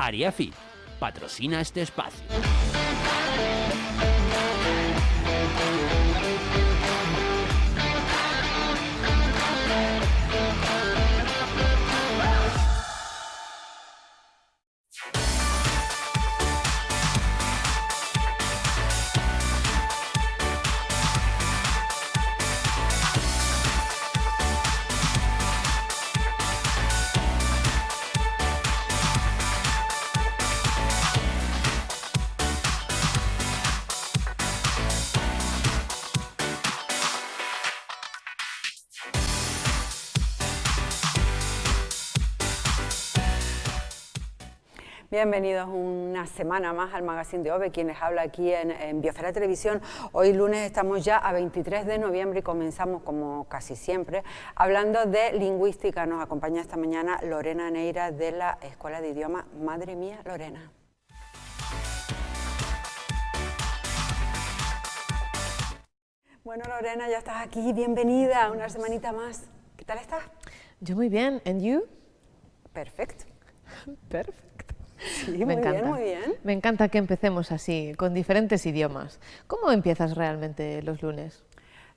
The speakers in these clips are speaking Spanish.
Ariafit patrocina este espacio. Bienvenidos una semana más al Magazine de OVE, quien les habla aquí en Biosfera Televisión. Hoy lunes estamos ya a 23 de noviembre y comenzamos, como casi siempre, hablando de lingüística. Nos acompaña esta mañana Lorena Neira de la Escuela de Idiomas. Madre mía, Lorena. Bueno, Lorena, ya estás aquí, bienvenida, una semanita más. ¿Qué tal estás? Yo muy bien, ¿and you? Perfecto. Perfecto. Sí, muy bien, muy bien. Me encanta que empecemos así, con diferentes idiomas. ¿Cómo empiezas realmente los lunes?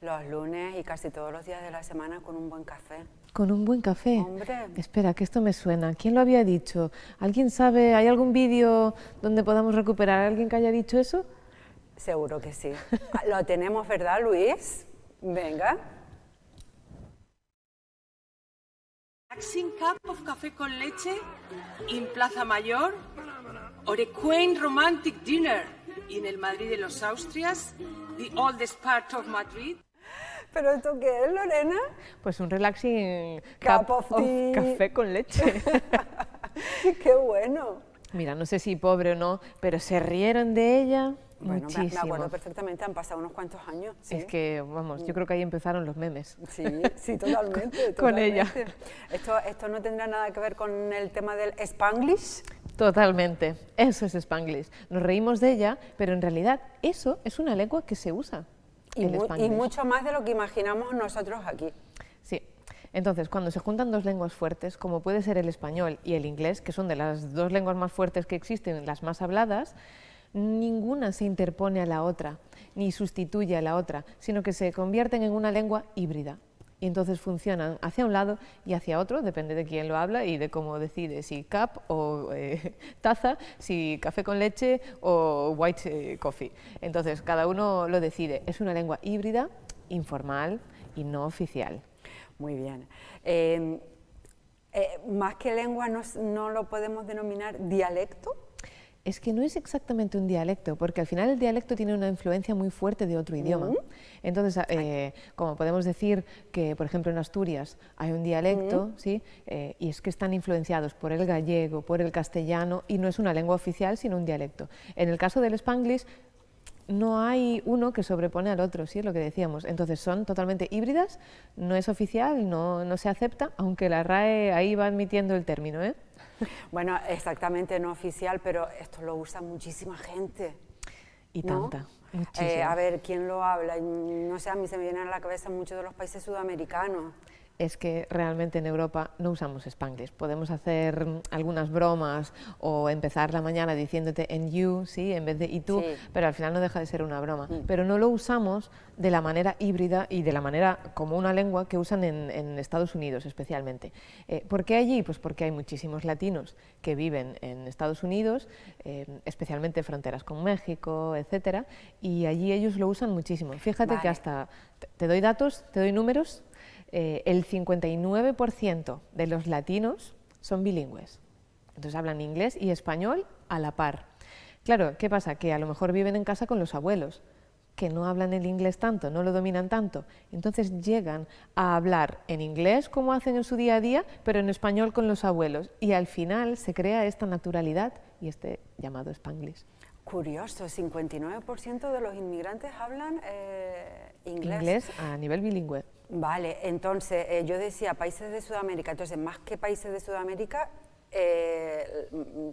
Los lunes y casi todos los días de la semana con un buen café. ¿Con un buen café? Hombre. Espera, que esto me suena. ¿Quién lo había dicho? ¿Alguien sabe? ¿Hay algún vídeo donde podamos recuperar a alguien que haya dicho eso? Seguro que sí. Lo tenemos, ¿verdad, Luis? Venga. Relaxing cup of café con leche in Plaza Mayor or a quaint romantic dinner in el Madrid de los Austrias, the oldest part of Madrid. ¿Pero esto qué es, Lorena? Pues un relaxing Cup cup of of tea. café con leche. ¡Qué bueno! Mira, no sé si pobre o no, pero se rieron de ella Bueno, me muchísimo. acuerdo perfectamente, han pasado unos cuantos años. ¿Sí? Es que, vamos, yo creo que ahí empezaron los memes. Sí, sí, totalmente. Con ella. ¿Esto no tendrá nada que ver con el tema del Spanglish? Totalmente, eso es Spanglish. Nos reímos de ella, pero en realidad eso es una lengua que se usa. Y mucho más de lo que imaginamos nosotros aquí. Sí, entonces cuando se juntan dos lenguas fuertes, como puede ser el español y el inglés, que son de las dos lenguas más fuertes que existen, las más habladas, ninguna se interpone a la otra, ni sustituye a la otra, sino que se convierten en una lengua híbrida. Y entonces funcionan hacia un lado y hacia otro, depende de quién lo habla y de cómo decide, si cup o taza, si café con leche o white coffee. Entonces cada uno lo decide. Es una lengua híbrida, informal y no oficial. Muy bien. Más que lengua, ¿no lo podemos denominar dialecto? Es que no es exactamente un dialecto, porque al final el dialecto tiene una influencia muy fuerte de otro idioma. Entonces, como podemos decir que, por ejemplo, en Asturias hay un dialecto, ¿sí? Y es que están influenciados por el gallego, por el castellano, y no es una lengua oficial, sino un dialecto. En el caso del Spanglish, no hay uno que sobrepone al otro, ¿sí? Es lo que decíamos. Entonces son totalmente híbridas, no es oficial, no se acepta, aunque la RAE ahí va admitiendo el término, ¿eh? Bueno, exactamente no oficial, pero esto lo usa muchísima gente. Y ¿no? tanta, muchísima. A ver, ¿quién lo habla? No sé, a mí se me vienen a la cabeza muchos de los países sudamericanos. Es que realmente en Europa no usamos Spanglish. Podemos hacer algunas bromas o empezar la mañana diciéndote and you, ¿sí? En vez de y tú, Sí. pero al final no deja de ser una broma. Pero no lo usamos de la manera híbrida y de la manera como una lengua que usan en Estados Unidos especialmente. ¿Por qué allí? Pues porque hay muchísimos latinos que viven en Estados Unidos, especialmente fronteras con México, etcétera, y allí ellos lo usan muchísimo. Fíjate que hasta, te doy datos, te doy números, el 59% de los latinos son bilingües. Entonces hablan inglés y español a la par. Claro, ¿qué pasa? Que a lo mejor viven en casa con los abuelos, que no hablan el inglés tanto, no lo dominan tanto. Entonces llegan a hablar en inglés como hacen en su día a día, pero en español con los abuelos. Y al final se crea esta naturalidad y este llamado Spanglish. Curioso, 59% de los inmigrantes hablan inglés. Inglés a nivel bilingüe. Vale, entonces yo decía países de Sudamérica, entonces más que países de Sudamérica,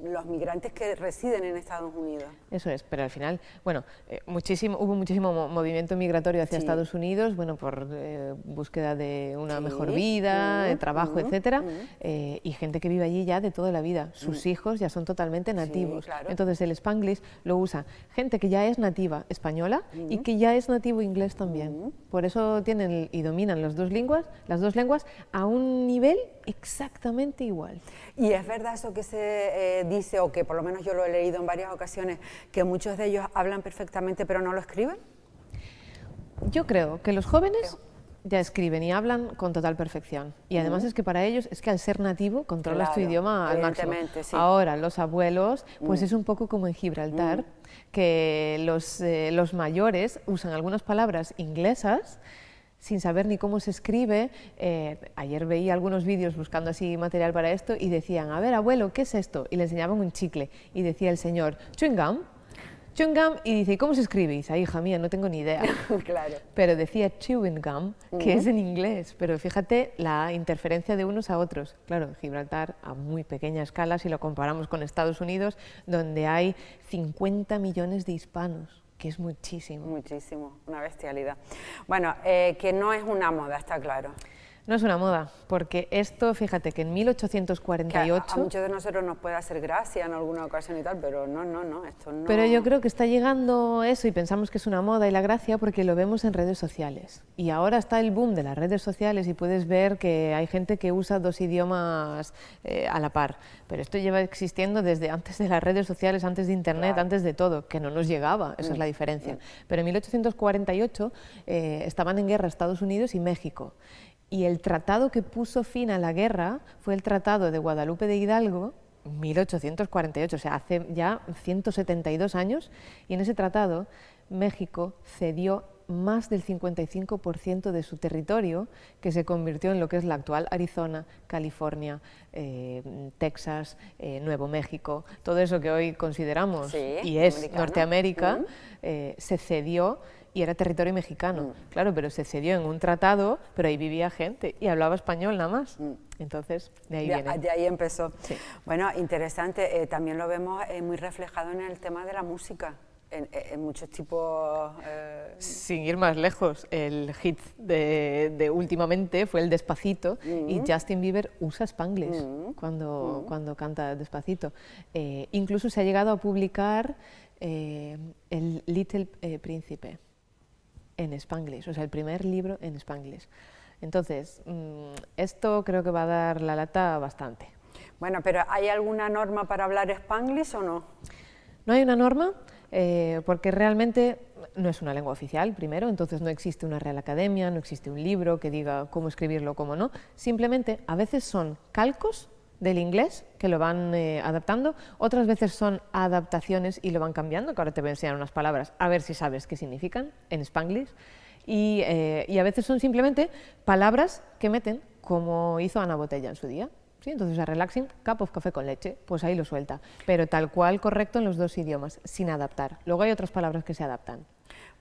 los migrantes que residen en Estados Unidos. Eso es, pero al final, bueno, hubo muchísimo movimiento migratorio hacia Estados Unidos, bueno, por búsqueda de una mejor vida, de trabajo, etcétera, y gente que vive allí ya de toda la vida. Sus hijos ya son totalmente nativos. Claro. Entonces el Spanglish lo usa gente que ya es nativa española y que ya es nativo inglés también. Por eso tienen y dominan las dos lenguas a un nivel exactamente igual. Y es verdad eso que se dice, o que por lo menos yo lo he leído en varias ocasiones, que muchos de ellos hablan perfectamente pero no lo escriben. Yo creo que los jóvenes ya escriben y hablan con total perfección. Y además es que para ellos, es que al ser nativo, controlas tu idioma al máximo. Sí. Ahora, los abuelos, pues es un poco como en Gibraltar, que los mayores usan algunas palabras inglesas sin saber ni cómo se escribe. Ayer veía algunos vídeos buscando así material para esto y decían, a ver, abuelo, ¿qué es esto? Y le enseñaban un chicle y decía el señor, chewing gum. Chewing gum, y dice, ¿y cómo se escribe? Y dice, hija mía, no tengo ni idea. Claro. Pero decía chewing gum, que es en inglés, pero fíjate la interferencia de unos a otros. Claro, Gibraltar a muy pequeña escala, si lo comparamos con Estados Unidos, donde hay 50 millones de hispanos, que es muchísimo. Muchísimo, una bestialidad. Bueno, que no es una moda, está claro. No es una moda, porque esto, fíjate que en 1848... Que a muchos de nosotros nos puede hacer gracia en alguna ocasión y tal, pero no, esto no... Pero yo creo que está llegando eso y pensamos que es una moda y la gracia porque lo vemos en redes sociales. Y ahora está el boom de las redes sociales y puedes ver que hay gente que usa dos idiomas a la par. Pero esto lleva existiendo desde antes de las redes sociales, antes de Internet, antes de todo, que no nos llegaba, esa es la diferencia. Pero en 1848 estaban en guerra Estados Unidos y México. Y el tratado que puso fin a la guerra fue el Tratado de Guadalupe de Hidalgo, 1848, o sea, hace ya 172 años, y en ese tratado México cedió más del 55% de su territorio, que se convirtió en lo que es la actual Arizona, California, Texas, Nuevo México, todo eso que hoy consideramos y es americano. Norteamérica, se cedió y era territorio mexicano, claro, pero se cedió en un tratado, pero ahí vivía gente y hablaba español nada más. Entonces, de ahí viene. De ahí empezó. Sí. Bueno, interesante, también lo vemos muy reflejado en el tema de la música, en muchos tipos... Sin ir más lejos, el hit de últimamente fue el Despacito y Justin Bieber usa Spanglish cuando canta Despacito. Incluso se ha llegado a publicar el Little Príncipe en Spanglish, o sea, el primer libro en Spanglish. Entonces, esto creo que va a dar la lata bastante. Bueno, pero ¿hay alguna norma para hablar Spanglish o no? No hay una norma, porque realmente no es una lengua oficial, primero, entonces no existe una Real Academia, no existe un libro que diga cómo escribirlo, cómo no. Simplemente, a veces son calcos del inglés que lo van adaptando, otras veces son adaptaciones y lo van cambiando, que ahora te voy a enseñar unas palabras, a ver si sabes qué significan en Spanglish, y a veces son simplemente palabras que meten, como hizo Ana Botella en su día. Sí, entonces a relaxing cup of café con leche, pues ahí lo suelta, pero tal cual correcto en los dos idiomas, sin adaptar. Luego hay otras palabras que se adaptan.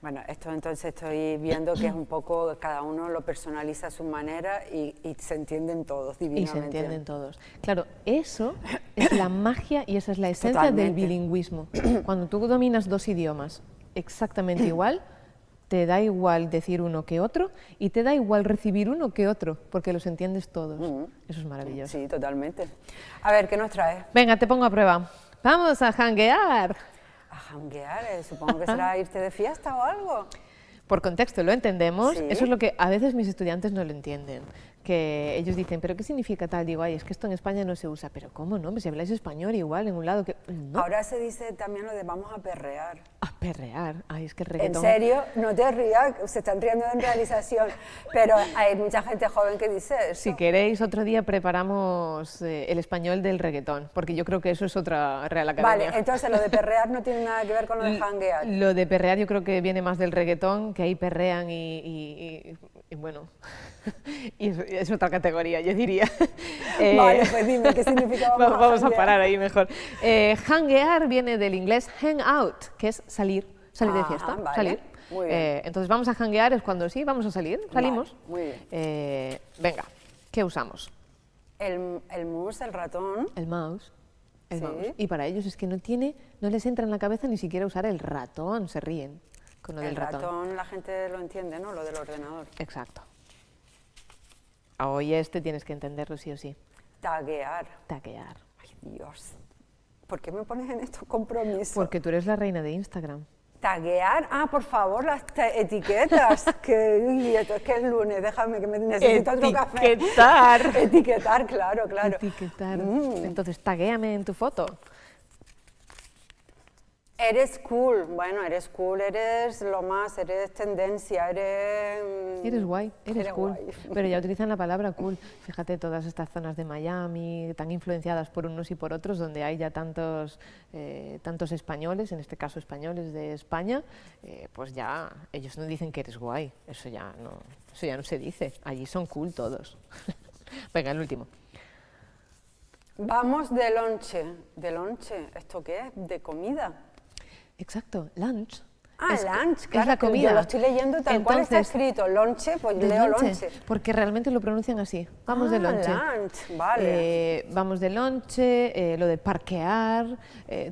Bueno, esto entonces estoy viendo que es un poco, cada uno lo personaliza a su manera y se entienden todos divinamente. Y se entienden todos. Claro, eso es la magia y esa es la esencia del bilingüismo. Cuando tú dominas dos idiomas exactamente igual, te da igual decir uno que otro y te da igual recibir uno que otro, porque los entiendes todos. Eso es maravilloso. Sí, totalmente. A ver, ¿qué nos traes? Venga, te pongo a prueba. ¡Vamos a janguear! A janguear, supongo que será irte de fiesta o algo. Por contexto lo entendemos, Sí. eso es lo que a veces mis estudiantes no lo entienden, que ellos dicen, ¿pero qué significa tal? Digo, ay, es que esto en España no se usa, pero ¿cómo no? Si habláis español igual en un lado que... No. Ahora se dice también lo de vamos a perrear. A perrear, ay, es que el En reggaetón... serio, no te rías, se están riendo en realización, pero hay mucha gente joven que dice eso. Si queréis, otro día preparamos el español del reggaetón, porque yo creo que eso es otra Real Academia. Vale, entonces lo de perrear no tiene nada que ver con lo de janguear. Lo de perrear yo creo que viene más del reggaetón, que ahí perrean y bueno, y es otra categoría, yo diría. Vale, pues dime, ¿qué significa vamos a janguear? parar ahí mejor. Hanguear viene del inglés hang out, que es salir de fiesta, vale. salir. Muy bien. Entonces vamos a hanguear es cuando sí, vamos a salir, salimos. Vale, muy bien. Venga, ¿qué usamos? El mouse, el ratón. El mouse. El Sí. mouse. Y para ellos es que no les entra en la cabeza ni siquiera usar el ratón, se ríen con lo del ratón. El ratón la gente lo entiende, ¿no? Lo del ordenador. Exacto. Hoy tienes que entenderlo sí o sí. Taguear. Taguear. Ay, Dios. ¿Por qué me pones en estos compromisos? Porque tú eres la reina de Instagram. Taguear, por favor, las etiquetas, uy, esto es que es lunes, déjame que me necesito otro café. Etiquetar. Etiquetar, claro. Etiquetar. Entonces, taguéame en tu foto. Eres cool, bueno, eres cool, eres lo más, eres tendencia, Eres guay, eres cool. guay. Pero ya utilizan la palabra cool. Fíjate, todas estas zonas de Miami, tan influenciadas por unos y por otros, donde hay ya tantos españoles, en este caso españoles de España, pues ya ellos no dicen que eres guay, eso ya no se dice. Allí son cool todos. Venga, el último. Vamos de lonche. ¿De lonche? ¿Esto qué es? ¿De comida? Exacto, lunch. Lunch, claro, es la que comida. yo lo estoy leyendo tal cual está escrito. Lonche, pues de leo lonche, lonche. Porque realmente lo pronuncian así. Vamos de lonche. Lunch, vale. Vamos de lonche, lo de parquear,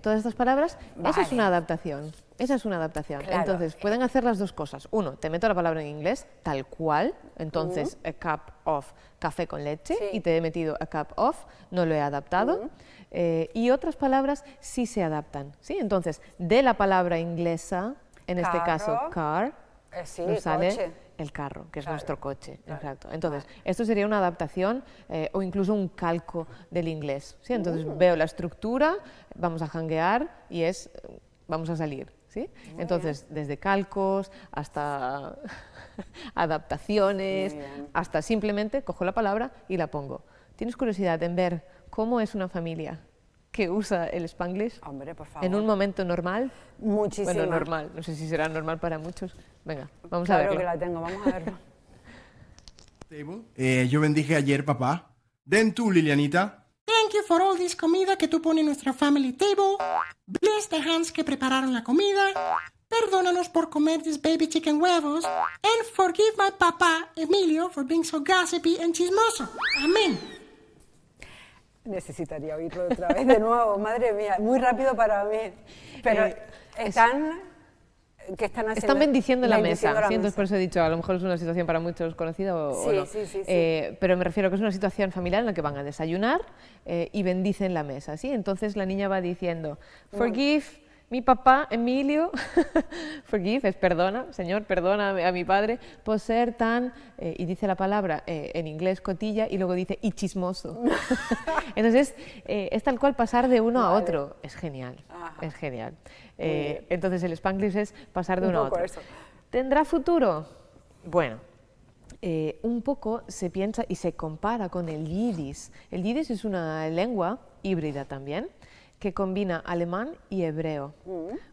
todas estas palabras, esa es una adaptación. Esa es una adaptación. Claro. Entonces, pueden hacer las dos cosas. Uno, te meto la palabra en inglés, tal cual, entonces, a cup of café con leche, Sí. y te he metido a cup of, no lo he adaptado. Y otras palabras sí se adaptan, ¿sí? Entonces, de la palabra inglesa, en este caso Carro. car, Sí, nos sale coche. el carro, que es Claro, nuestro coche. claro. Exacto. Entonces, esto sería una adaptación o incluso un calco del inglés, ¿sí? Entonces, veo la estructura, vamos a janguear y vamos a salir, ¿sí? Entonces, desde calcos hasta adaptaciones, Muy bien. hasta simplemente cojo la palabra y la pongo. ¿Tienes curiosidad en ver cómo es una familia que usa el Spanglish Hombre, por favor. en un momento normal? Muchísimo. Bueno, normal, no sé si será normal para muchos. Venga, vamos a Claro verlo. que la tengo, vamos a verlo. Yo bendije ayer, papá. Den tú, Lilianita. Thank you for all this comida que tú pones en nuestra family table. Bless the hands que prepararon la comida. Perdónanos por comer this baby chicken huevos. And forgive my papá, Emilio, for being so gossipy and chismoso. Amén. Necesitaría oírlo otra vez de nuevo, madre mía, muy rápido para mí. Pero ¿qué están haciendo? Están bendiciendo la Bendiciendo mesa, la ¿sí? Entonces mesa. por eso he dicho, a lo mejor es una situación para muchos conocida o Sí, no. sí. Pero me refiero a que es una situación familiar en la que van a desayunar y bendicen la mesa, ¿sí? Entonces la niña va diciendo, forgive mi papá, Emilio, forgive, es perdona, Señor, perdona a mi padre por ser tan, y dice la palabra en inglés cotilla y luego dice y chismoso. Entonces es tal cual pasar de uno a otro, es genial, es genial. Entonces el Spanglish es pasar de Un uno a poco otro. eso. ¿Tendrá futuro? Bueno, un poco se piensa y se compara con el Yiddish. El Yiddish es una lengua híbrida también, que combina alemán y hebreo.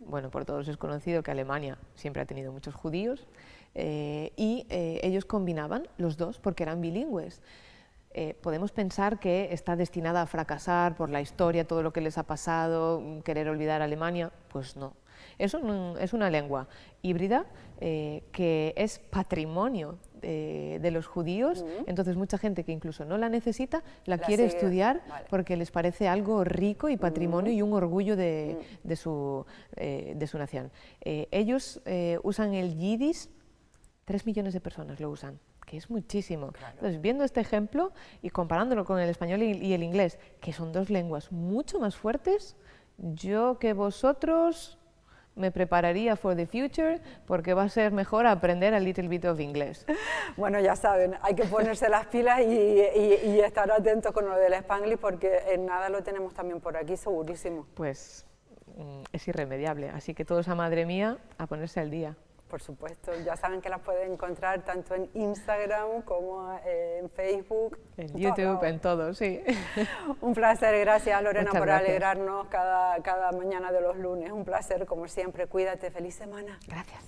Bueno, por todos es conocido que Alemania siempre ha tenido muchos judíos y ellos combinaban los dos porque eran bilingües. Podemos pensar que está destinada a fracasar por la historia, todo lo que les ha pasado, querer olvidar Alemania, pues no. Es una lengua híbrida que es patrimonio de los judíos, entonces mucha gente que incluso no la necesita la quiere sigue, estudiar vale. porque les parece algo rico y patrimonio y un orgullo de su nación. Ellos usan el Yiddish, 3 millones de personas lo usan, que es muchísimo. Entonces, viendo este ejemplo y comparándolo con el español y el inglés, que son dos lenguas mucho más fuertes, yo que vosotros me prepararía for the future porque va a ser mejor aprender a little bit of inglés. Bueno, ya saben, hay que ponerse las pilas y estar atentos con lo del Spanglish porque en nada lo tenemos también por aquí, segurísimo. Pues es irremediable, así que todos a madre mía a ponerse al día. Por supuesto, ya saben que las pueden encontrar tanto en Instagram como en Facebook. En todos YouTube, lados. en todo, sí. Un placer, gracias Lorena Muchas por gracias. alegrarnos cada mañana de los lunes. Un placer, como siempre. Cuídate, feliz semana. Gracias.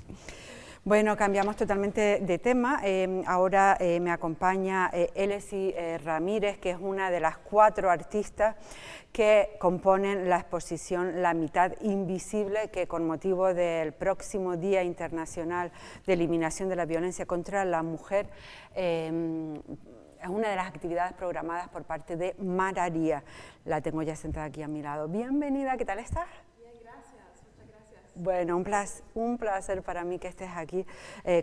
Bueno, cambiamos totalmente de tema. Ahora me acompaña Elesi Ramírez, que es una de las 4 artistas que componen la exposición La mitad invisible, que con motivo del próximo Día Internacional de Eliminación de la Violencia contra la Mujer es una de las actividades programadas por parte de Mararía. La tengo ya sentada aquí a mi lado. Bienvenida, ¿qué tal estás? Bien, gracias, muchas gracias. Bueno, un placer para mí que estés aquí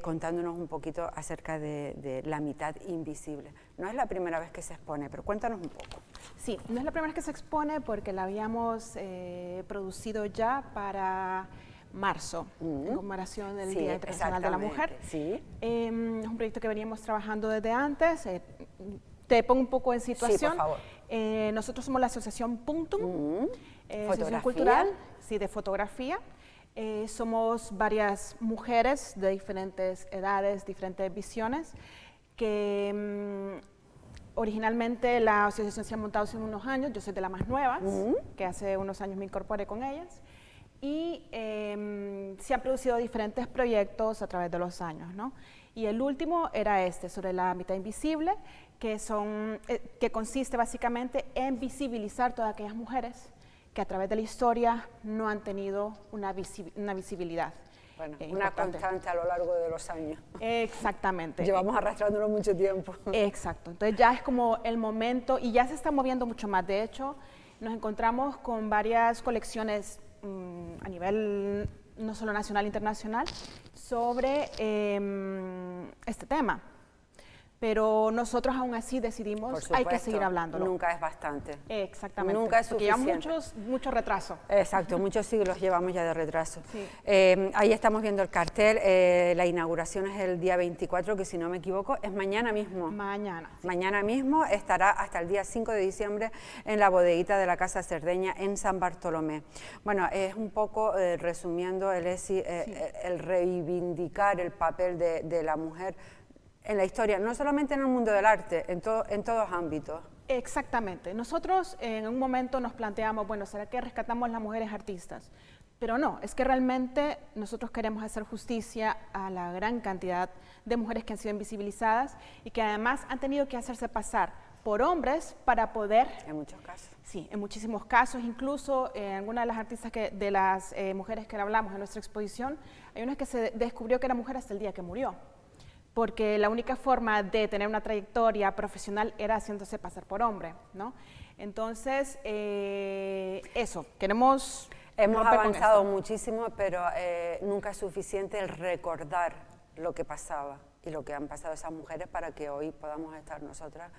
contándonos un poquito acerca de la mitad invisible. No es la primera vez que se expone, pero cuéntanos un poco. Sí, no es la primera vez que se expone porque la habíamos producido ya para marzo, en conmemoración del Día Internacional de la Mujer. Sí. Es un proyecto que veníamos trabajando desde antes. Te pongo un poco en situación. Sí, por favor. Nosotros somos la asociación Punctum, asociación ¿Fotografía? cultural, sí, de fotografía. Somos varias mujeres de diferentes edades, diferentes visiones, que originalmente la asociación se ha montado hace unos años. Yo soy de las más nuevas, que hace unos años me incorporé con ellas. Y se han producido diferentes proyectos a través de los años, ¿no? Y el último era este, sobre la mitad invisible, que consiste básicamente en visibilizar todas aquellas mujeres que a través de la historia no han tenido una visibilidad. Bueno, una constante a lo largo de los años. Exactamente. Llevamos arrastrándolo mucho tiempo. Exacto. Entonces ya es como el momento, y ya se está moviendo mucho más. De hecho, nos encontramos con varias colecciones a nivel no solo nacional, internacional, sobre este tema. Pero nosotros aún así decidimos, hay que seguir hablándolo. Nunca es bastante. Exactamente. Nunca es porque suficiente. lleva mucho retraso. Exacto, muchos siglos llevamos ya de retraso. Sí. Ahí estamos viendo el cartel, la inauguración es el día 24, que si no me equivoco es mañana mismo. Mañana. Sí. Mañana mismo, estará hasta el día 5 de diciembre en la bodeguita de la Casa Cerdeña en San Bartolomé. Bueno, es un poco, resumiendo, el reivindicar el papel de la mujer en la historia, no solamente en el mundo del arte, en todos ámbitos. Exactamente. Nosotros en un momento nos planteamos, bueno, ¿será que rescatamos las mujeres artistas? Pero no, es que realmente nosotros queremos hacer justicia a la gran cantidad de mujeres que han sido invisibilizadas y que además han tenido que hacerse pasar por hombres para poder... En muchos casos. Sí, en muchísimos casos, incluso algunas de las artistas, de las mujeres que hablamos en nuestra exposición, hay una que se descubrió que era mujer hasta el día que murió. Porque la única forma de tener una trayectoria profesional era haciéndose pasar por hombre, ¿no? Entonces, eso, queremos... Hemos avanzado muchísimo, pero nunca es suficiente el recordar lo que pasaba y lo que han pasado esas mujeres para que hoy podamos estar nosotras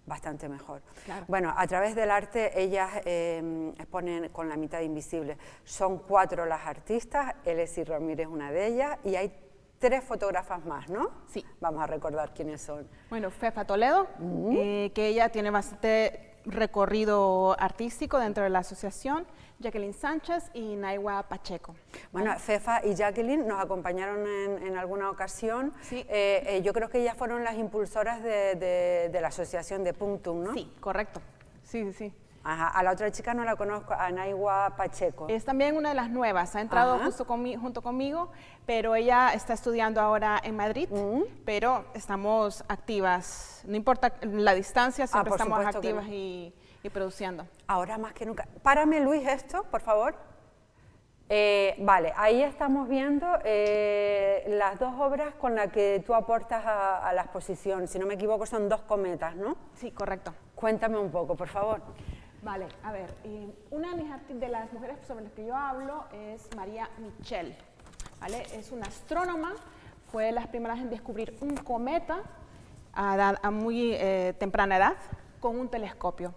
bastante mejor. Claro. Bueno, a través del arte ellas exponen con la mitad invisible. Son 4 las artistas, Elesi Ramírez es una de ellas, y hay 3 fotógrafas más, ¿no? Sí. Vamos a recordar quiénes son. Bueno, Fefa Toledo, que ella tiene bastante recorrido artístico dentro de la asociación, Jacqueline Sánchez y Naiwa Pacheco. Bueno, Fefa y Jacqueline nos acompañaron en alguna ocasión. Sí. Yo creo que ellas fueron las impulsoras de la asociación de Punctum, ¿no? Sí, correcto. Sí, sí. Ajá, a la otra chica no la conozco, a Naiwa Pacheco. Es también una de las nuevas, ha entrado junto conmigo, pero ella está estudiando ahora en Madrid, pero estamos activas, no importa la distancia, siempre por estamos supuesto que activas no. y produciendo. Ahora más que nunca. Párame, Luis, esto, por favor. Vale, ahí estamos viendo las 2 obras con las que tú aportas a la exposición. Si no me equivoco, son 2 cometas, ¿no? Sí, correcto. Cuéntame un poco, por favor. Vale, a ver, una de las mujeres sobre las que yo hablo es María Michel, ¿vale? Es una astrónoma, fue de las primeras en descubrir un cometa a muy temprana edad con un telescopio,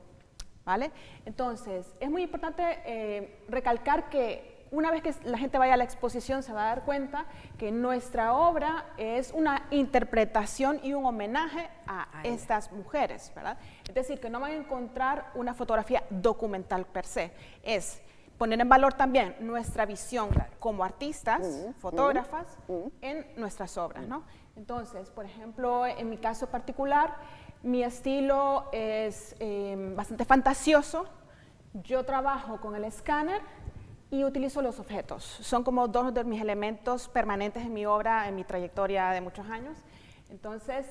¿vale? Entonces, es muy importante recalcar que una vez que la gente vaya a la exposición se va a dar cuenta que nuestra obra es una interpretación y un homenaje a estas mujeres, ¿verdad? Es decir, que no van a encontrar una fotografía documental per se, es poner en valor también nuestra visión como artistas, fotógrafas, en nuestras obras, ¿no? Entonces, por ejemplo, en mi caso particular, mi estilo es bastante fantasioso. Yo trabajo con el escáner y utilizo los objetos. Son como 2 de mis elementos permanentes en mi obra, en mi trayectoria de muchos años. Entonces,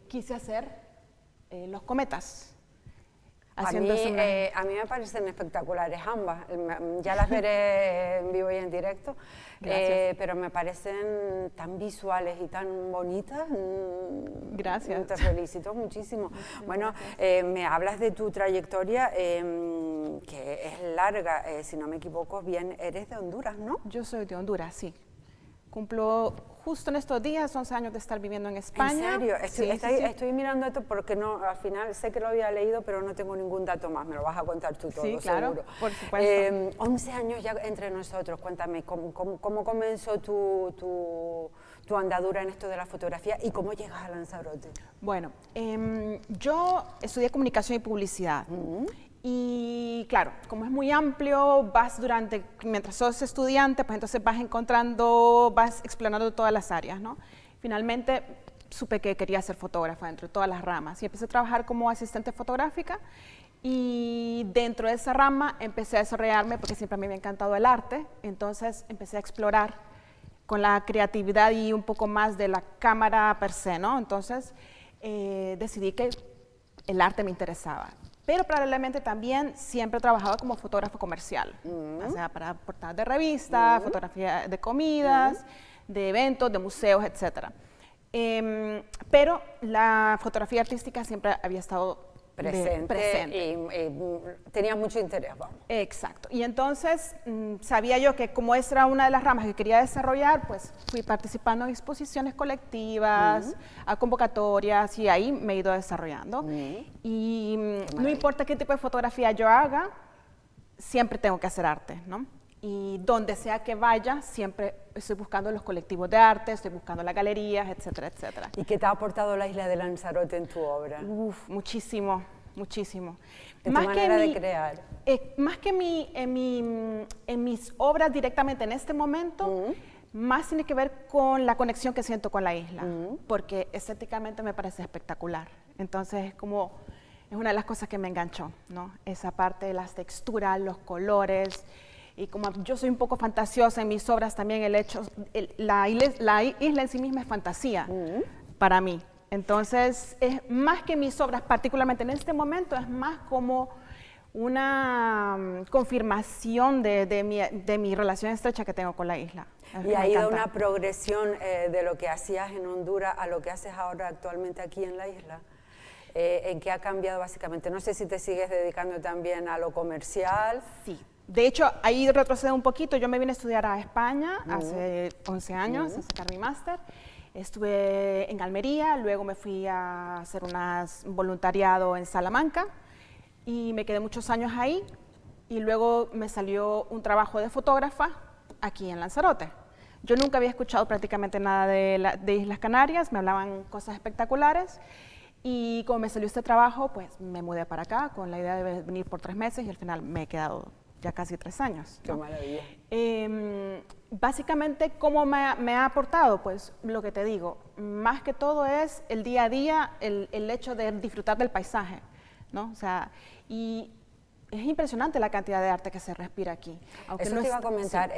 quise hacer los cometas. haciendo eso. A mí me parecen espectaculares ambas, ya las veré en vivo y en directo, pero me parecen tan visuales y tan bonitas. Gracias. Te felicito muchísimo. Bueno, me hablas de tu trayectoria, que es larga, si no me equivoco, bien, eres de Honduras, ¿no? Yo soy de Honduras, sí. Cumplo justo en estos días 11 años de estar viviendo en España. ¿En serio? Sí, Estoy mirando esto porque no, al final sé que lo había leído, pero no tengo ningún dato más. Me lo vas a contar tú todo, sí, claro, seguro. por supuesto. 11 años ya entre nosotros. Cuéntame, ¿cómo comenzó tu andadura en esto de la fotografía y cómo llegas a Lanzarote? Bueno, yo estudié comunicación y publicidad. Y claro, como es muy amplio, mientras sos estudiante, pues entonces vas explorando todas las áreas, ¿no? Finalmente supe que quería ser fotógrafa dentro de todas las ramas y empecé a trabajar como asistente fotográfica y dentro de esa rama empecé a desarrollarme porque siempre a mí me ha encantado el arte, entonces empecé a explorar con la creatividad y un poco más de la cámara per se, ¿no? Entonces decidí que el arte me interesaba. Pero paralelamente también siempre he trabajado como fotógrafo comercial, o sea, para portadas de revistas, fotografía de comidas, de eventos, de museos, etc. Pero la fotografía artística siempre había estado presente. Y tenía mucho interés, vamos. Exacto. Y entonces sabía yo que como esa era una de las ramas que quería desarrollar, pues fui participando en exposiciones colectivas, a convocatorias, y ahí me he ido desarrollando. Y no importa qué tipo de fotografía yo haga, siempre tengo que hacer arte, ¿no? Y donde sea que vaya, siempre estoy buscando los colectivos de arte, estoy buscando las galerías, etcétera, etcétera. ¿Y qué te ha aportado la isla de Lanzarote en tu obra? Uf, muchísimo, muchísimo. En tu manera de crear. Más que en mis obras directamente en este momento, más tiene que ver con la conexión que siento con la isla, porque estéticamente me parece espectacular. Entonces es una de las cosas que me enganchó, ¿no? Esa parte de las texturas, los colores. Y como yo soy un poco fantasiosa en mis obras, también la isla en sí misma es fantasía para mí. Entonces, es más que mis obras, particularmente en este momento, es más como una confirmación de mi relación estrecha que tengo con la isla. ¿Y ha ido una progresión de lo que hacías en Honduras a lo que haces ahora actualmente aquí en la isla? ¿En qué ha cambiado básicamente? No sé si te sigues dedicando también a lo comercial. Sí. De hecho, ahí retrocedo un poquito. Yo me vine a estudiar a España hace 11 años, a sacar mi máster. Estuve en Almería, luego me fui a hacer un voluntariado en Salamanca y me quedé muchos años ahí. Y luego me salió un trabajo de fotógrafa aquí en Lanzarote. Yo nunca había escuchado prácticamente nada de Islas Canarias, me hablaban cosas espectaculares. Y como me salió este trabajo, pues me mudé para acá con la idea de venir por 3 meses y al final me he quedado ya casi 3 años. ¡Qué maravilla! Básicamente, ¿cómo me ha aportado? Pues lo que te digo, más que todo es el día a día, el hecho de disfrutar del paisaje, ¿no? O sea, y es impresionante la cantidad de arte que se respira aquí. Eso no te iba a comentar, sí.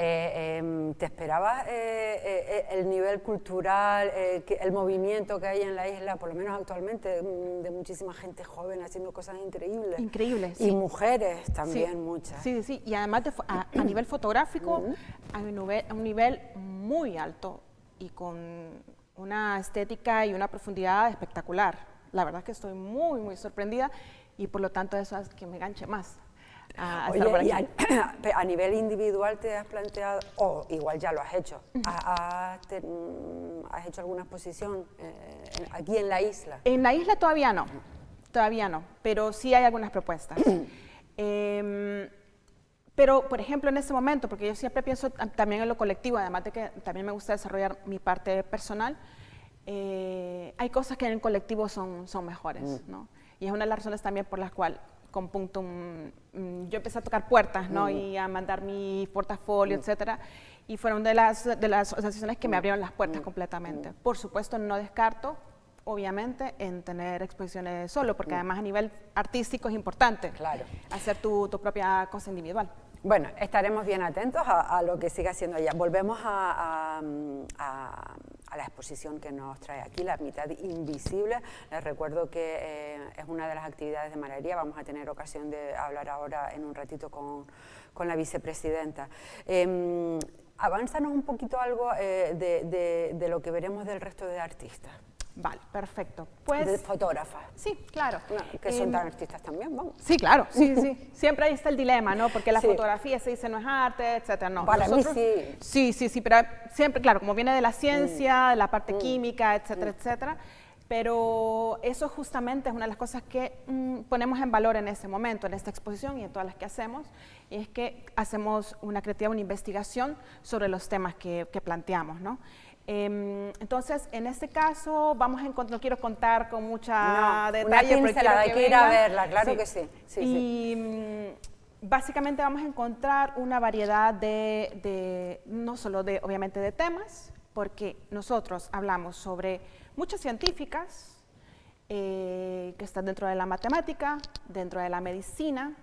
¿Te esperabas el nivel cultural, el movimiento que hay en la isla, por lo menos actualmente, de muchísima gente joven haciendo cosas increíbles? Increíbles, y mujeres también, sí, muchas. Sí, sí, y además a nivel fotográfico, a un nivel muy alto y con una estética y una profundidad espectacular. La verdad es que estoy muy, muy sorprendida y por lo tanto eso hace que me enganche más. Oye, y a nivel individual te has planteado, o igual ya lo has hecho, ¿has hecho alguna exposición aquí en la isla? En la isla todavía no, pero sí hay algunas propuestas. Pero, por ejemplo, en este momento, porque yo siempre pienso también en lo colectivo, además de que también me gusta desarrollar mi parte personal, hay cosas que en el colectivo son mejores, ¿no? Y es una de las razones también por las cuales con Punctum yo empecé a tocar puertas, ¿no? Y a mandar mi portafolio, etcétera, y fueron de las asociaciones que me abrieron las puertas completamente. Por supuesto, no descarto, obviamente, en tener exposiciones solo, porque además a nivel artístico es importante hacer tu propia cosa individual. Bueno, estaremos bien atentos a lo que siga haciendo allá. Volvemos a la exposición que nos trae aquí, La mitad invisible. Les recuerdo que es una de las actividades de Mararía. Vamos a tener ocasión de hablar ahora en un ratito con la vicepresidenta. Avánzanos un poquito algo de lo que veremos del resto de artistas. Vale, perfecto. Pues, de fotógrafas. Sí, claro. Que son tan artistas también, vamos. Sí, claro, sí. Siempre ahí está el dilema, ¿no? Porque la Sí. fotografía se dice no es arte, etcétera. No, Para nosotros, mí sí. Sí, pero siempre, claro, como viene de la ciencia, de la parte química, etcétera, etcétera. Pero eso justamente es una de las cosas que ponemos en valor en este momento, en esta exposición y en todas las que hacemos, y es que hacemos una creatividad, una investigación sobre los temas que planteamos, ¿no? Entonces, en este caso, no quiero contar con mucha detalle. Una pincelada, hay que ir a verla, claro que sí. Básicamente vamos a encontrar una variedad no solo obviamente de temas, porque nosotros hablamos sobre muchas científicas que están dentro de la matemática, dentro de la medicina.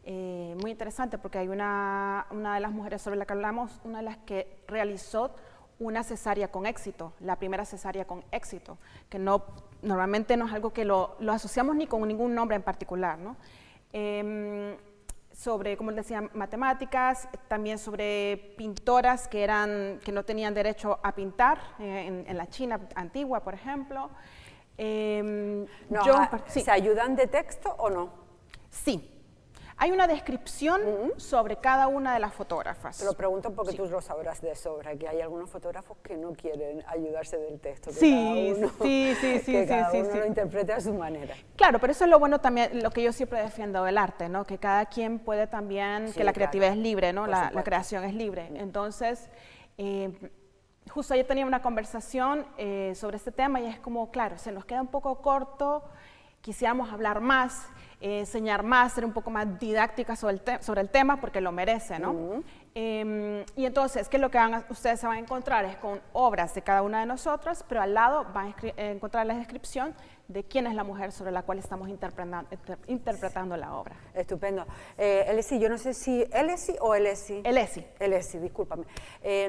Muy interesante porque hay una de las mujeres sobre la que hablamos, una de las que realizó una cesárea con éxito, la primera cesárea con éxito, que normalmente no es algo que lo asociamos ni con ningún nombre en particular, ¿no? Sobre, como les decía, matemáticas, también sobre pintoras que no tenían derecho a pintar en la China antigua, por ejemplo. ¿Se ayudan de texto o no? Sí. Hay una descripción sobre cada una de las fotógrafas. Te lo pregunto porque tú lo sabrás de sobra, que hay algunos fotógrafos que no quieren ayudarse del texto, que cada uno lo interprete a su manera. Claro, pero eso es lo bueno también, lo que yo siempre defiendo del arte, ¿no? Que cada quien puede también, que la creatividad es libre, ¿no? La creación es libre. Entonces, justo ayer tenía una conversación sobre este tema y es como, claro, se nos queda un poco corto, quisiéramos hablar más, enseñar más, ser un poco más didáctica sobre el tema porque lo merece, ¿no? Y entonces, ¿qué es lo que ustedes se van a encontrar? Es con obras de cada una de nosotras, pero al lado van a encontrar la descripción de quién es la mujer sobre la cual estamos interpretando la obra. Estupendo. Elesi, yo no sé si... ¿Elesi o Elesi? Elesi. Elesi, discúlpame.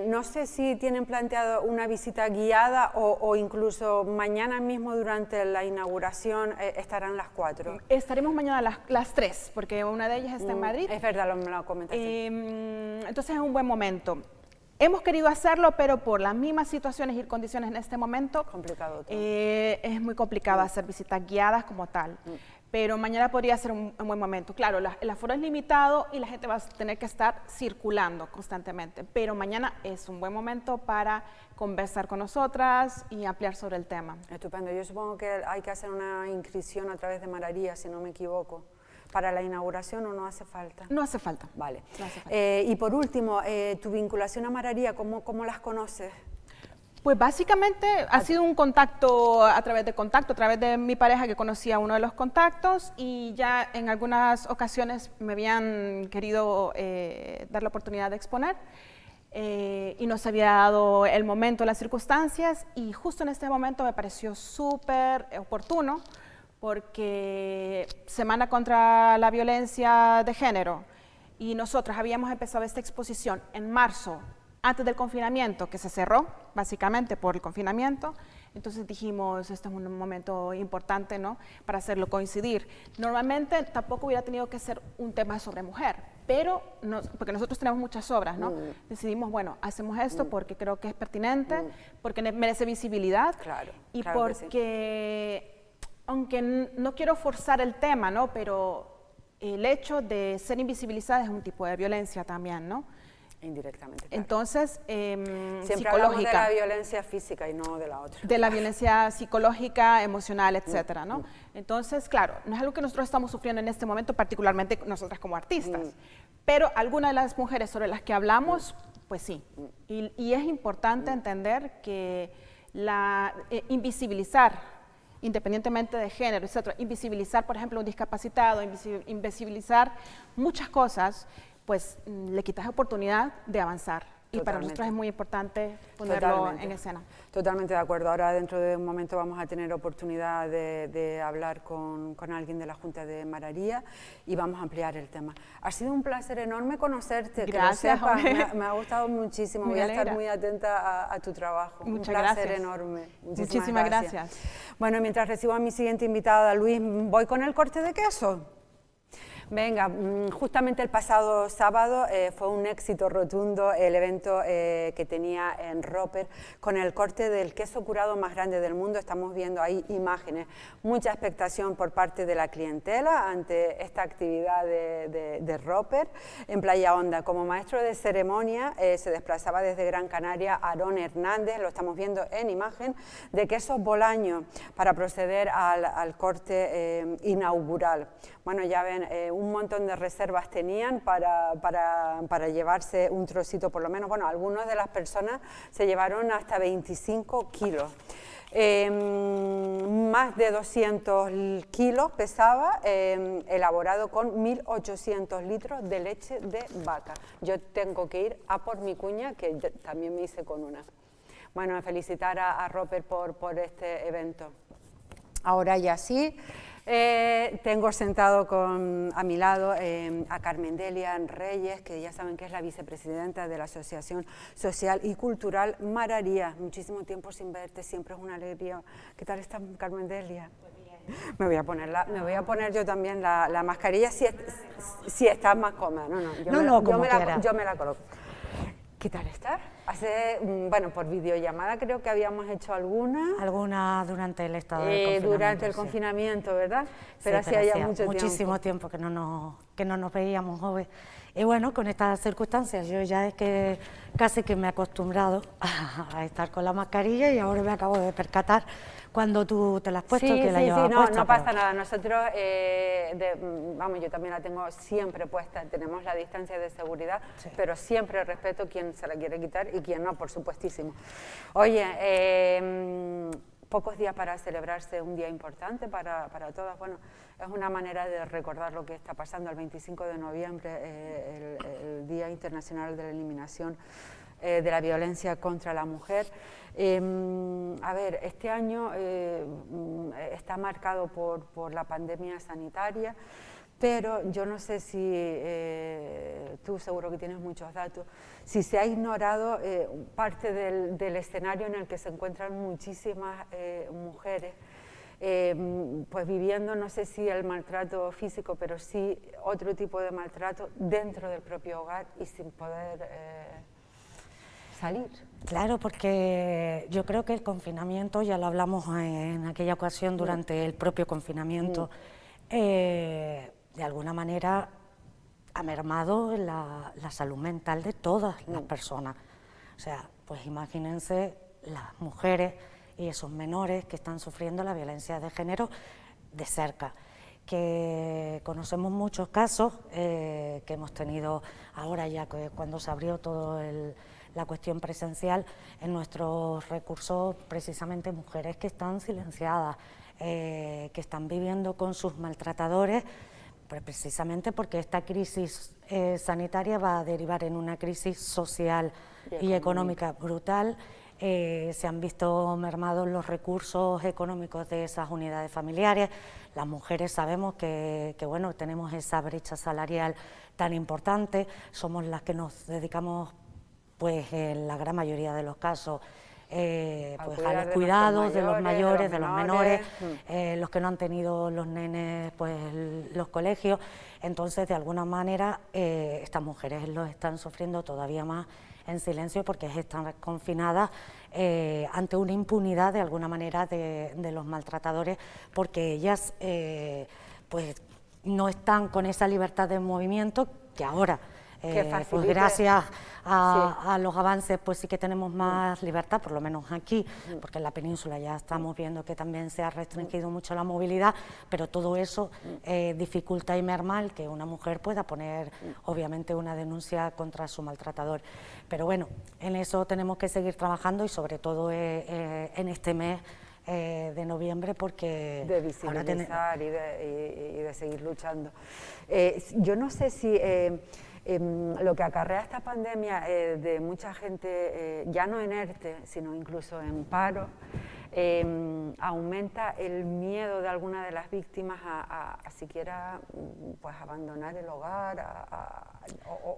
No sé si tienen planteado una visita guiada o incluso mañana mismo durante la inauguración estarán las 4. Estaremos mañana las 3, porque una de ellas está en Madrid. Es verdad, me lo comentaste. Entonces es un buen momento. Hemos querido hacerlo, pero por las mismas situaciones y condiciones en este momento, complicado es muy complicado hacer visitas guiadas como tal. Pero mañana podría ser un buen momento. Claro, el aforo es limitado y la gente va a tener que estar circulando constantemente, pero mañana es un buen momento para conversar con nosotras y ampliar sobre el tema. Estupendo. Yo supongo que hay que hacer una inscripción a través de Mararía, si no me equivoco. ¿Para la inauguración o no hace falta? No hace falta. Vale. No hace falta. Y por último, tu vinculación a Mararía, ¿cómo las conoces? Pues básicamente ha sido un contacto, a través de mi pareja que conocía uno de los contactos y ya en algunas ocasiones me habían querido dar la oportunidad de exponer y no se había dado el momento, las circunstancias y justo en este momento me pareció súper oportuno porque Semana contra la Violencia de Género y nosotros habíamos empezado esta exposición en marzo, antes del confinamiento, que se cerró básicamente por el confinamiento, entonces dijimos, este es un momento importante, ¿no?, para hacerlo coincidir. Normalmente tampoco hubiera tenido que ser un tema sobre mujer, pero porque nosotros tenemos muchas obras, ¿no? Decidimos, bueno, hacemos esto porque creo que es pertinente, porque merece visibilidad y porque, aunque no quiero forzar el tema, ¿no?, pero el hecho de ser invisibilizada es un tipo de violencia también, ¿no? Indirectamente. Claro. Entonces, siempre hablamos de la violencia física y no de la otra. De la violencia psicológica, emocional, etcétera, ¿no? Entonces, claro, no es algo que nosotros estamos sufriendo en este momento, particularmente nosotras como artistas, pero algunas de las mujeres sobre las que hablamos, pues sí. Y es importante entender que invisibilizar, independientemente de género, etcétera, invisibilizar, por ejemplo, un discapacitado, invisibilizar muchas cosas, pues le quitas oportunidad de avanzar y para nosotros es muy importante ponerlo Totalmente. en escena. Totalmente de acuerdo. Ahora dentro de un momento vamos a tener oportunidad de hablar con alguien de la Junta de Mararía y vamos a ampliar el tema. Ha sido un placer enorme conocerte. Gracias, que lo sepas, hombre. me ha gustado muchísimo. Me Voy a estar alegra. muy atenta a tu trabajo. Muchas un placer gracias. enorme. Muchísimas gracias. Bueno, mientras recibo a mi siguiente invitada, Luis, voy con el corte de queso. Venga, justamente el pasado sábado fue un éxito rotundo el evento que tenía en Roper con el corte del queso curado más grande del mundo. Estamos viendo ahí imágenes, mucha expectación por parte de la clientela ante esta actividad de Roper en Playa Honda. Como maestro de ceremonia se desplazaba desde Gran Canaria Aarón Hernández, lo estamos viendo en imagen, de quesos Bolaño para proceder al corte inaugural. Bueno, ya ven, un montón de reservas tenían para llevarse un trocito por lo menos. Bueno, algunas de las personas se llevaron hasta 25 kilos. Más de 200 kilos pesaba, elaborado con 1.800 litros de leche de vaca. Yo tengo que ir a por mi cuña, que también me hice con una. Bueno, felicitar a Roper por este evento. Ahora ya sí. Tengo sentado a mi lado a Carmen Delia Reyes, que ya saben que es la vicepresidenta de la Asociación Social y Cultural Mararía. Muchísimo tiempo sin verte, siempre es una alegría. ¿Qué tal estás, Carmen Delia? Pues bien. Me voy a poner yo también la mascarilla si estás más cómoda. Yo me la coloco. ¿Qué tal estás? Bueno, por videollamada creo que habíamos hecho alguna durante el estado de confinamiento. Durante el confinamiento, ¿verdad? Pero hacía ya muchísimo tiempo que no nos veíamos, joven. Y bueno, con estas circunstancias, yo ya es que casi que me he acostumbrado a estar con la mascarilla y ahora me acabo de percatar cuando tú te la has puesto, que la llevaba puesta. No pasa nada. Nosotros, yo también la tengo siempre puesta, tenemos la distancia de seguridad, sí, pero siempre respeto quien se la quiere quitar y quien no, por supuestísimo. Oye, pocos días para celebrarse un día importante para todas. Bueno, es una manera de recordar lo que está pasando el 25 de noviembre, el Día Internacional de la Eliminación de la Violencia contra la Mujer. A ver, este año está marcado por la pandemia sanitaria, pero yo no sé si, tú seguro que tienes muchos datos, si se ha ignorado parte del escenario en el que se encuentran muchísimas mujeres, pues viviendo, no sé si el maltrato físico, pero sí otro tipo de maltrato dentro del propio hogar y sin poder salir. Claro, porque yo creo que el confinamiento, ya lo hablamos en aquella ocasión durante el propio confinamiento, de alguna manera ha mermado la salud mental de todas las personas. O sea, pues imagínense las mujeres y esos menores que están sufriendo la violencia de género de cerca, que conocemos muchos casos que hemos tenido ahora ya que cuando se abrió todo la cuestión presencial en nuestros recursos, precisamente mujeres que están silenciadas, que están viviendo con sus maltratadores, precisamente porque esta crisis sanitaria va a derivar en una crisis social y económica brutal. Se han visto mermados los recursos económicos de esas unidades familiares. Las mujeres sabemos que bueno, tenemos esa brecha salarial tan importante, somos las que nos dedicamos, pues en la gran mayoría de los casos, pues a los cuidados de los mayores, de los menores, los que no han tenido los nenes, pues los colegios. Entonces, de alguna manera, estas mujeres lo están sufriendo todavía más en silencio porque están confinadas ante una impunidad de alguna manera de los maltratadores, porque ellas pues no están con esa libertad de movimiento que ahora, pues gracias a los avances, pues sí que tenemos más libertad, por lo menos aquí, porque en la península ya estamos viendo que también se ha restringido mucho la movilidad, pero todo eso dificulta y merma el que una mujer pueda poner, obviamente, una denuncia contra su maltratador. Pero bueno, en eso tenemos que seguir trabajando y sobre todo en este mes de noviembre, porque de visibilizar y de seguir luchando. Yo no sé si Lo que acarrea esta pandemia de mucha gente, ya no en ERTE, sino incluso en paro, aumenta el miedo de algunas de las víctimas a siquiera pues, abandonar el hogar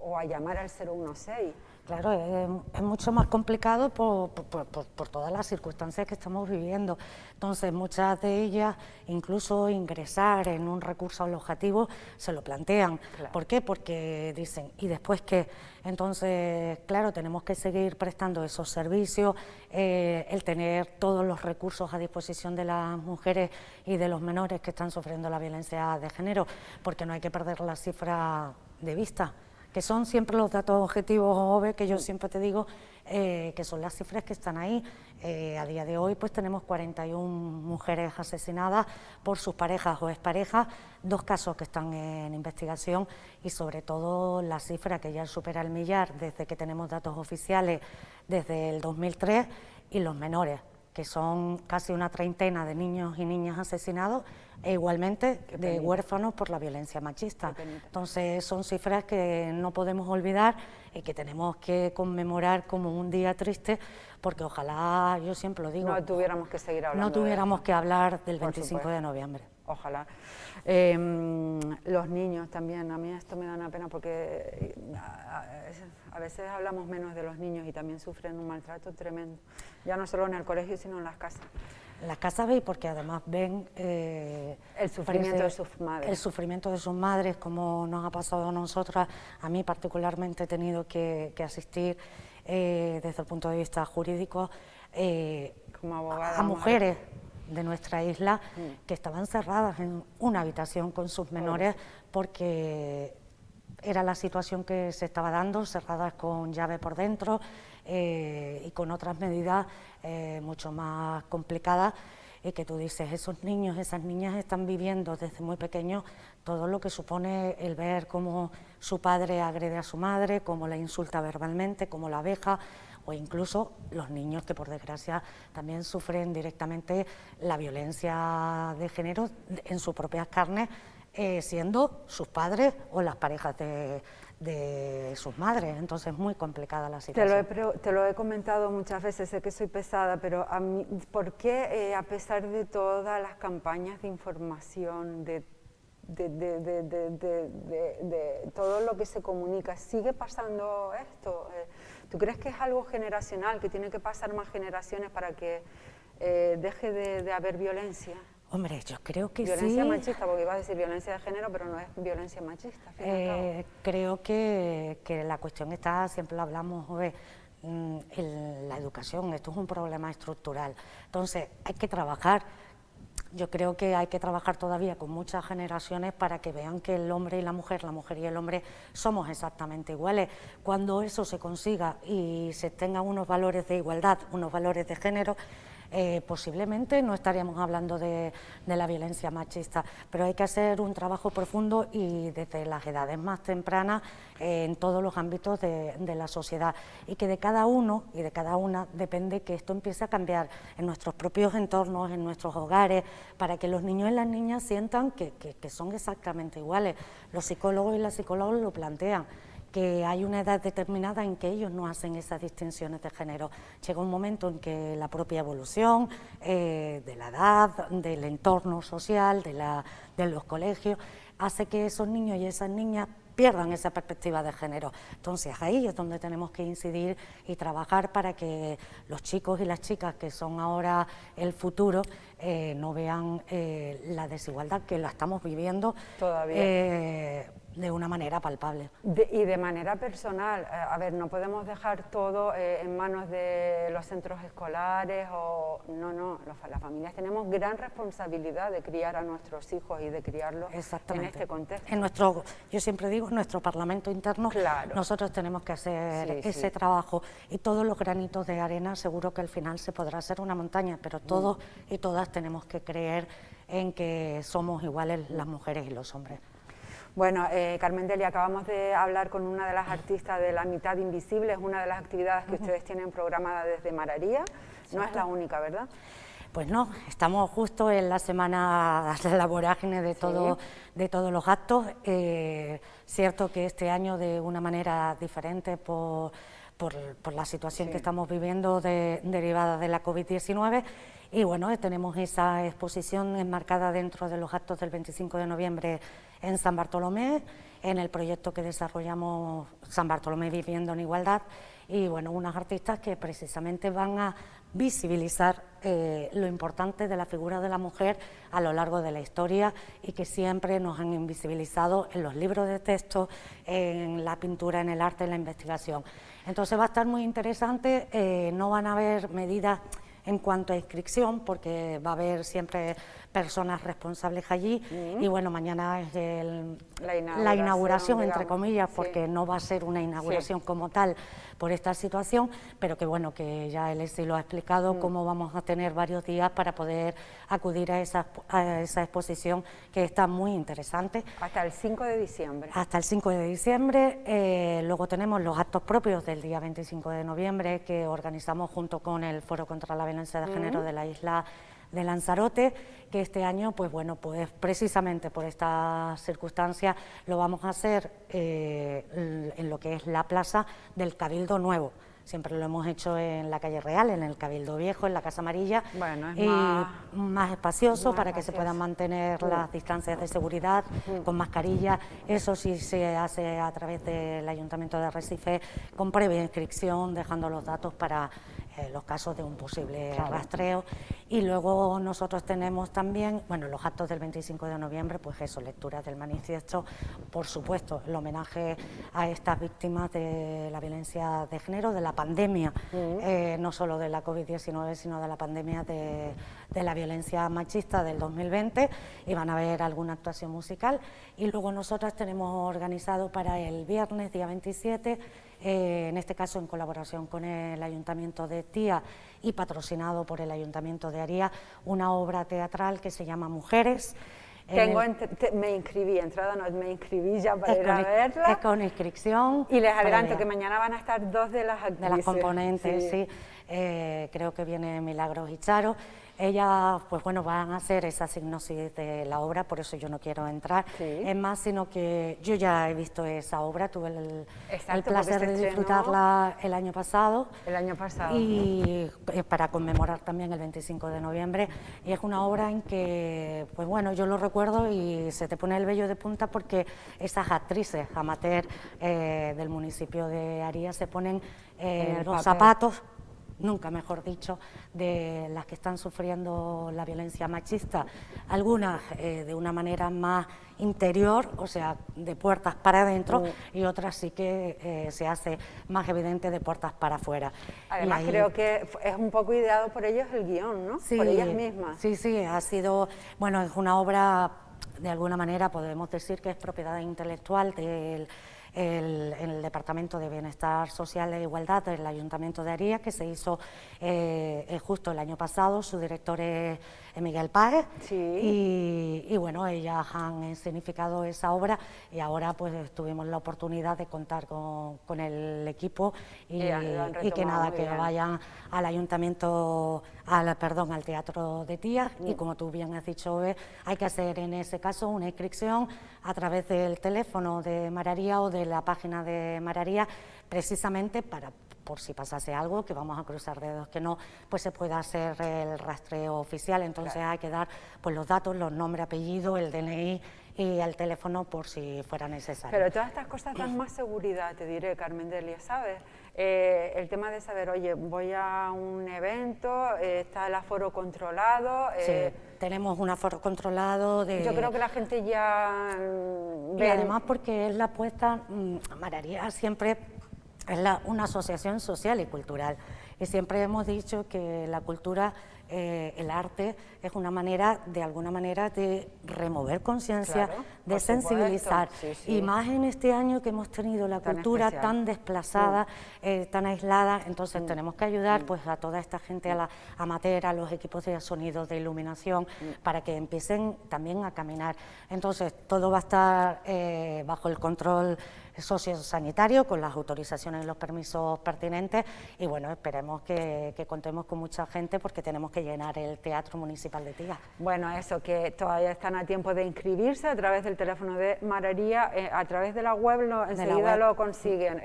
o a llamar al 016. Claro, es mucho más complicado por todas las circunstancias que estamos viviendo. Entonces, muchas de ellas, incluso ingresar en un recurso alojativo, se lo plantean. Claro. ¿Por qué? Porque dicen, ¿y después qué? Entonces, claro, tenemos que seguir prestando esos servicios, el tener todos los recursos a disposición de las mujeres y de los menores que están sufriendo la violencia de género, porque no hay que perder la cifra de vista, que son siempre los datos objetivos, OVE, que yo siempre te digo, que son las cifras que están ahí. A día de hoy pues tenemos 41 mujeres asesinadas por sus parejas o exparejas, 2 casos que están en investigación y sobre todo la cifra que ya supera el millar desde que tenemos datos oficiales desde el 2003 y los menores, que son casi una treintena de niños y niñas asesinados e igualmente de huérfanos por la violencia machista. Entonces son cifras que no podemos olvidar y que tenemos que conmemorar como un día triste, porque ojalá, yo siempre lo digo, no tuviéramos que seguir hablando. No tuviéramos que hablar del 25 de noviembre. Ojalá. Los niños también, a mí esto me da una pena porque a veces hablamos menos de los niños y también sufren un maltrato tremendo, ya no solo en el colegio sino en las casas. En las casas veis porque además ven el sufrimiento de sus madres. El sufrimiento de sus madres, como nos ha pasado a nosotras. A mí particularmente he tenido que asistir desde el punto de vista jurídico como abogada, a mujeres de nuestra isla que estaban encerradas en una habitación con sus menores porque era la situación que se estaba dando, cerradas con llave por dentro y con otras medidas mucho más complicadas, y que tú dices, esos niños, esas niñas están viviendo desde muy pequeños todo lo que supone el ver cómo su padre agrede a su madre, cómo la insulta verbalmente, cómo la veja, o incluso los niños que por desgracia también sufren directamente la violencia de género en sus propias carnes, siendo sus padres o las parejas de sus madres. Entonces es muy complicada la situación. Te lo he comentado muchas veces, sé que soy pesada, pero a mí, ¿por qué a pesar de todas las campañas de información, de todo lo que se comunica, sigue pasando esto? ¿Tú crees que es algo generacional, que tiene que pasar más generaciones para que deje de haber violencia? Hombre, yo creo que violencia sí. machista, porque iba a decir violencia de género, pero no es violencia machista. Creo que la cuestión está, siempre lo hablamos, en la educación. Esto es un problema estructural. Entonces, hay que trabajar. Yo creo que hay que trabajar todavía con muchas generaciones para que vean que el hombre y la mujer y el hombre somos exactamente iguales. Cuando eso se consiga y se tengan unos valores de igualdad, unos valores de género, posiblemente no estaríamos hablando de la violencia machista, pero hay que hacer un trabajo profundo y desde las edades más tempranas en todos los ámbitos de la sociedad, y que de cada uno y de cada una depende que esto empiece a cambiar en nuestros propios entornos, en nuestros hogares, para que los niños y las niñas sientan que son exactamente iguales. Los psicólogos y las psicólogas lo plantean, que hay una edad determinada en que ellos no hacen esas distinciones de género. Llega un momento en que la propia evolución de la edad, del entorno social, de los colegios, hace que esos niños y esas niñas pierdan esa perspectiva de género. Entonces ahí es donde tenemos que incidir y trabajar para que los chicos y las chicas que son ahora el futuro no vean la desigualdad que la estamos viviendo todavía. De una manera palpable. Y de manera personal, a ver, no podemos dejar todo en manos de los centros escolares o... No, las familias tenemos gran responsabilidad de criar a nuestros hijos y de criarlos en este contexto. Yo siempre digo, en nuestro Parlamento interno, claro, nosotros tenemos que hacer ese trabajo, y todos los granitos de arena seguro que al final se podrá hacer una montaña, pero todos y todas tenemos que creer en que somos iguales las mujeres y los hombres. Bueno, Carmen Delia, acabamos de hablar con una de las artistas de La Mitad Invisible, es una de las actividades que ustedes tienen programada desde Mararía, no es la única, ¿verdad? Pues no, estamos justo en la semana de la vorágine de todos los actos. Cierto que este año de una manera diferente por la situación que estamos viviendo derivada de la COVID-19. Y bueno, tenemos esa exposición enmarcada dentro de los actos del 25 de noviembre en San Bartolomé, en el proyecto que desarrollamos San Bartolomé Viviendo en Igualdad, y bueno, unas artistas que precisamente van a visibilizar lo importante de la figura de la mujer a lo largo de la historia y que siempre nos han invisibilizado en los libros de texto, en la pintura, en el arte, en la investigación. Entonces va a estar muy interesante, no van a haber medidas en cuanto a inscripción, porque va a haber siempre personas responsables allí, y bueno, mañana es la inauguración entre comillas, porque no va a ser una inauguración como tal por esta situación, pero que bueno, que ya él sí lo ha explicado, cómo vamos a tener varios días para poder acudir a esa exposición, que está muy interesante. Hasta el 5 de diciembre. Hasta el 5 de diciembre, luego tenemos los actos propios del día 25 de noviembre, que organizamos junto con el Foro contra la Violencia de Género de la isla de Lanzarote, que este año, pues bueno, pues precisamente por estas circunstancias lo vamos a hacer en lo que es la plaza del Cabildo Nuevo. Siempre lo hemos hecho en la calle Real, en el Cabildo Viejo, en la Casa Amarilla, bueno, es más espacioso para que se puedan mantener las distancias de seguridad, con mascarilla. Eso sí se hace a través del Ayuntamiento de Arrecife, con previa inscripción, dejando los datos para los casos de un posible rastreo. Y luego nosotros tenemos también, bueno, los actos del 25 de noviembre, pues eso, lecturas del manifiesto, por supuesto, el homenaje a estas víctimas de la violencia de género, de la pandemia, no solo de la COVID-19, sino de la pandemia de la violencia machista del 2020, y van a haber alguna actuación musical. Y luego nosotras tenemos organizado para el viernes, día 27, en este caso en colaboración con el Ayuntamiento de Tía y patrocinado por el Ayuntamiento de Aría, una obra teatral que se llama Mujeres. Me inscribí, me inscribí ya para ir a verla. Es con inscripción. Y les adelanto que mañana van a estar dos de las actrices. De las componentes, sí. Creo que viene Milagros y Charo. Ellas, pues bueno, van a hacer esa sinopsis de la obra, por eso yo no quiero entrar en más, sino que yo ya he visto esa obra, tuve el placer de disfrutarla el año pasado. Y para conmemorar también el 25 de noviembre, y es una obra en que, pues bueno, yo lo recuerdo y se te pone el vello de punta, porque esas actrices amateur del municipio de Aría se ponen los zapatos, nunca mejor dicho, de las que están sufriendo la violencia machista, algunas de una manera más interior, o sea, de puertas para adentro, y otras sí que se hace más evidente de puertas para afuera. Además creo que es un poco ideado por ellos el guión, ¿no? Sí, por ellas mismas. Sí, sí, ha sido, bueno, es una obra, de alguna manera podemos decir que es propiedad intelectual del el Departamento de Bienestar Social e Igualdad del Ayuntamiento de Aría, que se hizo justo el año pasado. Su director es Miguel Páez, y bueno, ellas han escenificado esa obra, y ahora pues tuvimos la oportunidad de contar con el equipo y que nada, que vayan al Ayuntamiento, al Teatro de Tía, y como tú bien has dicho, hay que hacer en ese caso una inscripción a través del teléfono de Mararía o de la página de Mararía, precisamente para, por si pasase algo, que vamos a cruzar dedos que no, pues se pueda hacer el rastreo oficial. Entonces hay que dar pues los datos, los nombres, apellidos, el DNI y el teléfono por si fuera necesario. Pero todas estas cosas dan más seguridad, te diré, Carmen Delia, ¿sabes? El tema de saber, oye, voy a un evento, está el aforo controlado. Sí, tenemos un aforo controlado. Yo creo que la gente ya... Y además porque es la apuesta, Mararía siempre es una asociación social y cultural, y siempre hemos dicho que la cultura, el arte, es una manera, de alguna manera, de remover conciencia, de sensibilizar, y más en este año que hemos tenido la cultura tan desplazada, tan aislada. Entonces tenemos que ayudar pues a toda esta gente, a la amateur, a los equipos de sonido, de iluminación, para que empiecen también a caminar. Entonces todo va a estar bajo el control sociosanitario, con las autorizaciones y los permisos pertinentes, y bueno, esperemos esperemos que contemos con mucha gente porque tenemos que llenar el Teatro Municipal de Tiga. Bueno, eso, que todavía están a tiempo de inscribirse a través del teléfono de Mararía, a través de la web enseguida lo consiguen,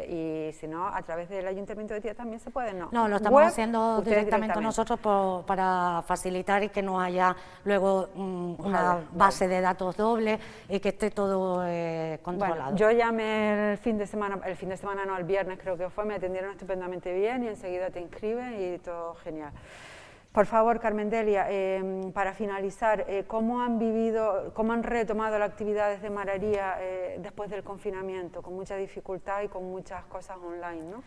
y si no, a través del Ayuntamiento de Tiga también se puede, ¿no? No, lo estamos Web, haciendo ustedes directamente nosotros para facilitar y que no haya luego una base de datos doble y que esté todo controlado. Bueno, yo llamé el fin de semana no, el viernes creo que fue, me atendieron estupendamente bien y enseguida te inscriben y todo genial. Por favor, Carmen Delia, para finalizar, ¿cómo han retomado las actividades de Mararía después del confinamiento? Con mucha dificultad y con muchas cosas online, ¿no?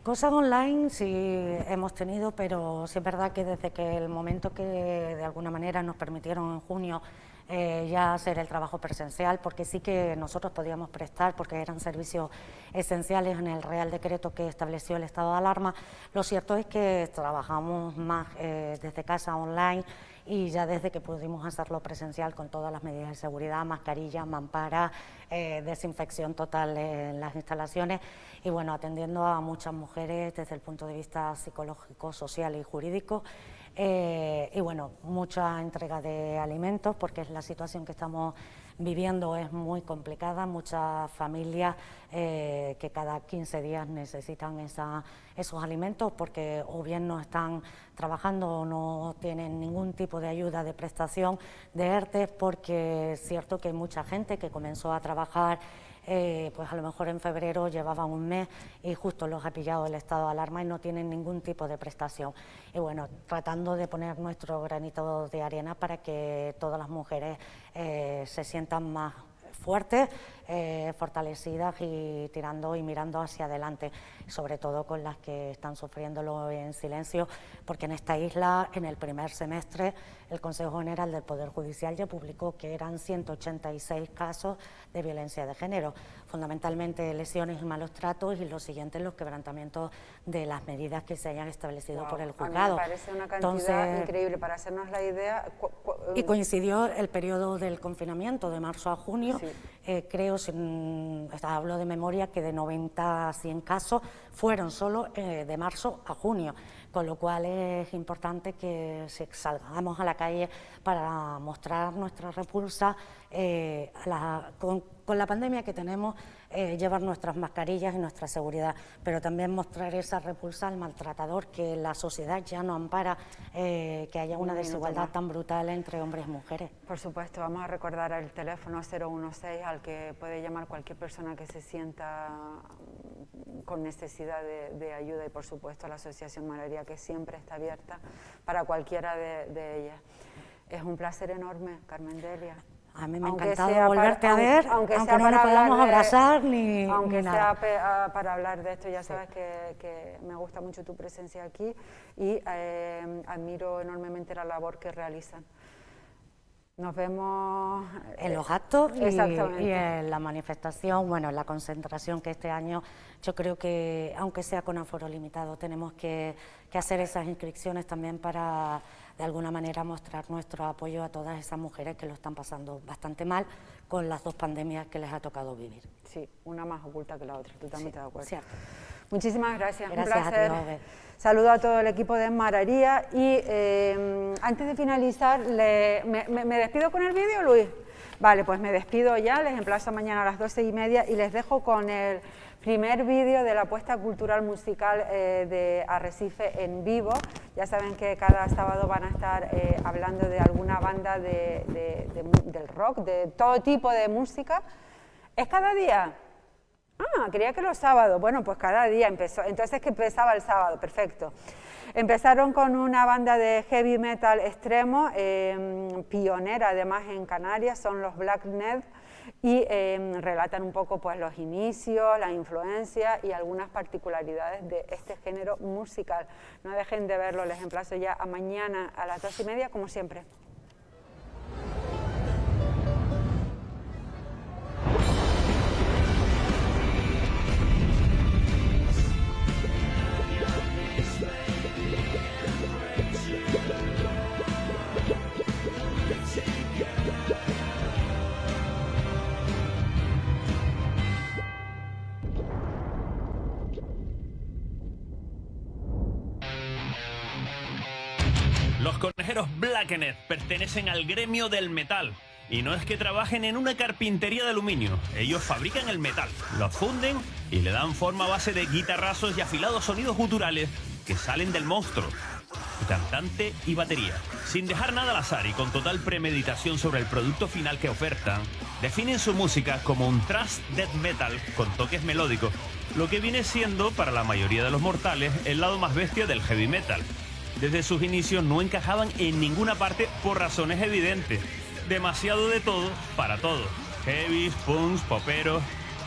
Cosas online sí hemos tenido, pero sí es verdad que desde que el momento que de alguna manera nos permitieron en junio ya hacer el trabajo presencial, porque sí que nosotros podíamos prestar, porque eran servicios esenciales en el Real Decreto que estableció el estado de alarma. Lo cierto es que trabajamos más desde casa online y ya desde que pudimos hacerlo presencial con todas las medidas de seguridad, mascarillas, mamparas, desinfección total en las instalaciones y bueno, atendiendo a muchas mujeres desde el punto de vista psicológico, social y jurídico. Y bueno, mucha entrega de alimentos porque la situación que estamos viviendo es muy complicada, muchas familias que cada 15 días necesitan esos alimentos porque o bien no están trabajando o no tienen ningún tipo de ayuda de prestación de ERTE, porque es cierto que hay mucha gente que comenzó a trabajar pues a lo mejor en febrero llevaban un mes y justo los ha pillado el estado de alarma y no tienen ningún tipo de prestación. Y bueno, tratando de poner nuestro granito de arena para que todas las mujeres se sientan más fuertes, fortalecidas y tirando y mirando hacia adelante, sobre todo con las que están sufriéndolo en silencio, porque en esta isla, en el primer semestre, el Consejo General del Poder Judicial ya publicó que eran 186 casos de violencia de género, fundamentalmente lesiones y malos tratos, y los siguientes, los quebrantamientos de las medidas que se hayan establecido por el juzgado. A mí me parece una cantidad increíble para hacernos la idea. Y coincidió el periodo del confinamiento de marzo a junio, sí. Creo, hablo de memoria, que de 90 a 100 casos fueron solo de marzo a junio, con lo cual es importante que salgamos a la calle para mostrar nuestra repulsa con la pandemia que tenemos, llevar nuestras mascarillas y nuestra seguridad, pero también mostrar esa repulsa al maltratador, que la sociedad ya no ampara que haya una desigualdad tan brutal entre hombres y mujeres. Por supuesto, vamos a recordar el teléfono 016 al que puede llamar cualquier persona que se sienta con necesidad de ayuda, y por supuesto la Asociación Mararía, que siempre está abierta para cualquiera de ellas. Es un placer enorme, Carmen Delia. A mí me ha encantado volverte a ver, aunque no nos podamos abrazar ni nada. Aunque sea para hablar de esto, ya sabes que me gusta mucho tu presencia aquí y admiro enormemente la labor que realizan. Nos vemos en los actos y en la manifestación, bueno, en la concentración, que este año yo creo que, aunque sea con aforo limitado, tenemos que hacer esas inscripciones también para, de alguna manera, mostrar nuestro apoyo a todas esas mujeres que lo están pasando bastante mal con las dos pandemias que les ha tocado vivir. Sí, una más oculta que la otra, totalmente de acuerdo. Cierto. Muchísimas gracias, gracias, un placer. a ti, Saludo a todo el equipo de Mararía y antes de finalizar, ¿me despido con el vídeo, Luis? Vale, pues me despido ya, les emplazo mañana a las 12:30 y les dejo con el primer vídeo de la apuesta cultural musical de Arrecife en vivo. Ya saben que cada sábado van a estar hablando de alguna banda del rock, de todo tipo de música. ¿Es cada día? Ah, creía que los sábados. Bueno, pues cada día empezó. Entonces que empezaba el sábado, perfecto. Empezaron con una banda de heavy metal extremo, pionera además en Canarias, son los Black Ned, y relatan un poco pues los inicios, las influencias y algunas particularidades de este género musical. No dejen de verlo, les emplazo ya a mañana a las 2:30, como siempre. Los conejeros Blackened pertenecen al gremio del metal. Y no es que trabajen en una carpintería de aluminio, ellos fabrican el metal, lo funden y le dan forma a base de guitarrazos y afilados sonidos guturales que salen del monstruo, cantante y batería. Sin dejar nada al azar y con total premeditación sobre el producto final que ofertan, definen su música como un thrash death metal con toques melódicos, lo que viene siendo para la mayoría de los mortales el lado más bestia del heavy metal. Desde sus inicios no encajaban en ninguna parte por razones evidentes. Demasiado de todo para todos. Heavies, punks, poperos,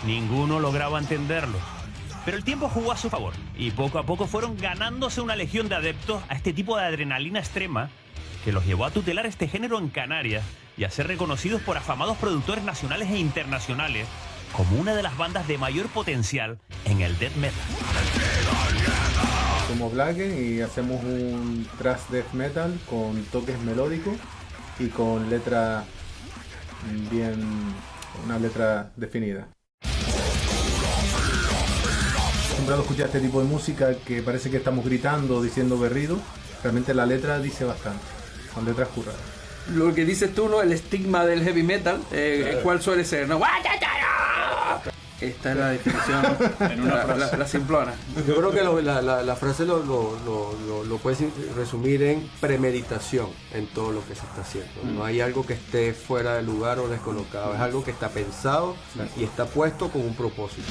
ninguno lograba entenderlo. Pero el tiempo jugó a su favor y poco a poco fueron ganándose una legión de adeptos a este tipo de adrenalina extrema que los llevó a tutelar este género en Canarias y a ser reconocidos por afamados productores nacionales e internacionales como una de las bandas de mayor potencial en el death metal. Somos Blackened y hacemos un thrash death metal con toques melódicos y con letra una letra definida. Acostumbrado a escuchar este tipo de música que parece que estamos gritando, diciendo berrido, realmente la letra dice bastante, son letras curradas. Lo que dices tú, ¿no? El estigma del heavy metal, ¿cuál suele ser? ¿No? Esta es la definición, la simplona. Yo creo que la frase lo puedes resumir en premeditación en todo lo que se está haciendo. No hay algo que esté fuera de lugar o descolocado, es algo que está pensado y está puesto con un propósito.